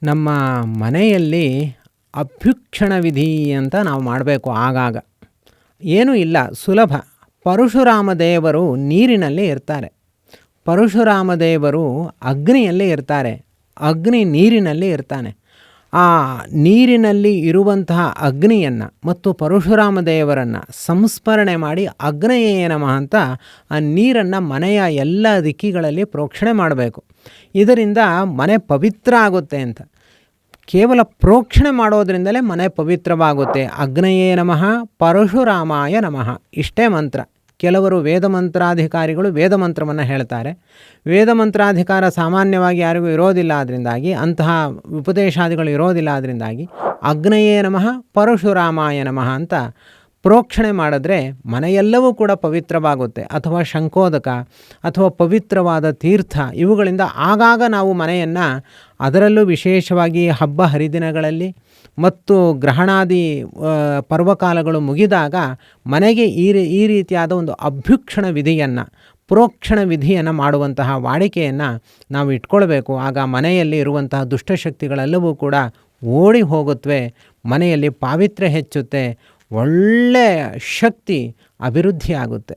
ನಮ್ಮ ಮನೆಯಲ್ಲಿ ಅಭ್ಯುಕ್ಷಣ ವಿಧಿ ಅಂತ ನಾವು ಮಾಡಬೇಕು ಆಗಾಗ. ಏನೂ ಇಲ್ಲ, ಸುಲಭ. ಪರಶುರಾಮ ದೇವರು ನೀರಿನಲ್ಲಿ ಇರ್ತಾರೆ, ಪರಶುರಾಮ ದೇವರು ಅಗ್ನಿಯಲ್ಲಿ ಇರ್ತಾರೆ, ಅಗ್ನಿ ನೀರಿನಲ್ಲಿ ಇರ್ತಾನೆ. ಆ ನೀರಿನಲ್ಲಿ ಇರುವಂತಹ ಅಗ್ನಿಯನ್ನು ಮತ್ತು ಪರಶುರಾಮ ದೇವರನ್ನು ಸಂಸ್ಮರಣೆ ಮಾಡಿ ಅಗ್ನಯೇ ನಮಃ ಅಂತ ಆ ನೀರನ್ನು ಮನೆಯ ಎಲ್ಲ ದಿಕ್ಕಿಗಳಲ್ಲಿ ಪ್ರೋಕ್ಷಣೆ ಮಾಡಬೇಕು. ಇದರಿಂದ ಮನೆ ಪವಿತ್ರ ಆಗುತ್ತೆ ಅಂತ. ಕೇವಲ ಪ್ರೋಕ್ಷಣೆ ಮಾಡೋದ್ರಿಂದಲೇ ಮನೆ ಪವಿತ್ರವಾಗುತ್ತೆ. ಅಗ್ನಯೇ ನಮಃ ಪರಶುರಾಮಾಯ ನಮಃ, ಇಷ್ಟೇ ಮಂತ್ರ. ಕೆಲವರು ವೇದ ಮಂತ್ರಾಧಿಕಾರಿಗಳು ವೇದ ಮಂತ್ರವನ್ನು ಹೇಳ್ತಾರೆ. ವೇದ ಮಂತ್ರಾಧಿಕಾರ ಸಾಮಾನ್ಯವಾಗಿ ಯಾರಿಗೂ ಇರೋದಿಲ್ಲ, ಅದರಿಂದಾಗಿ ಅಂತಹ ಉಪದೇಶಾದಿಗಳು ಇರೋದಿಲ್ಲ. ಅದರಿಂದಾಗಿ ಅಗ್ನಯೇ ನಮಃ ಪರಶುರಾಮಾಯ ನಮಃ ಅಂತ ಪ್ರೋಕ್ಷಣೆ ಮಾಡಿದ್ರೆ ಮನೆಯೆಲ್ಲವೂ ಕೂಡ ಪವಿತ್ರವಾಗುತ್ತೆ. ಅಥವಾ ಶಂಖೋದಕ ಅಥವಾ ಪವಿತ್ರವಾದ ತೀರ್ಥ, ಇವುಗಳಿಂದ ಆಗಾಗ ನಾವು ಮನೆಯನ್ನು, ಅದರಲ್ಲೂ ವಿಶೇಷವಾಗಿ ಹಬ್ಬ ಹರಿದಿನಗಳಲ್ಲಿ ಮತ್ತು ಗ್ರಹಣಾದಿ ಪರ್ವಕಾಲಗಳು ಮುಗಿದಾಗ ಮನೆಗೆ ಈ ರೀತಿಯಾದ ಒಂದು ಅಭ್ಯುಕ್ಷಣ ವಿಧಿಯನ್ನು, ಪ್ರೋಕ್ಷಣ ವಿಧಿಯನ್ನು ಮಾಡುವಂತಹ ವಾಡಿಕೆಯನ್ನು ನಾವು ಇಟ್ಕೊಳ್ಬೇಕು. ಆಗ ಮನೆಯಲ್ಲಿ ಇರುವಂತಹ ದುಷ್ಟಶಕ್ತಿಗಳೆಲ್ಲವೂ ಕೂಡ ಓಡಿ ಹೋಗುತ್ತವೆ, ಮನೆಯಲ್ಲಿ ಪಾವಿತ್ರ್ಯ ಹೆಚ್ಚುತ್ತೆ, ಒಳ್ಳೆಯ ಶಕ್ತಿ ಅಭಿವೃದ್ಧಿ ಆಗುತ್ತೆ.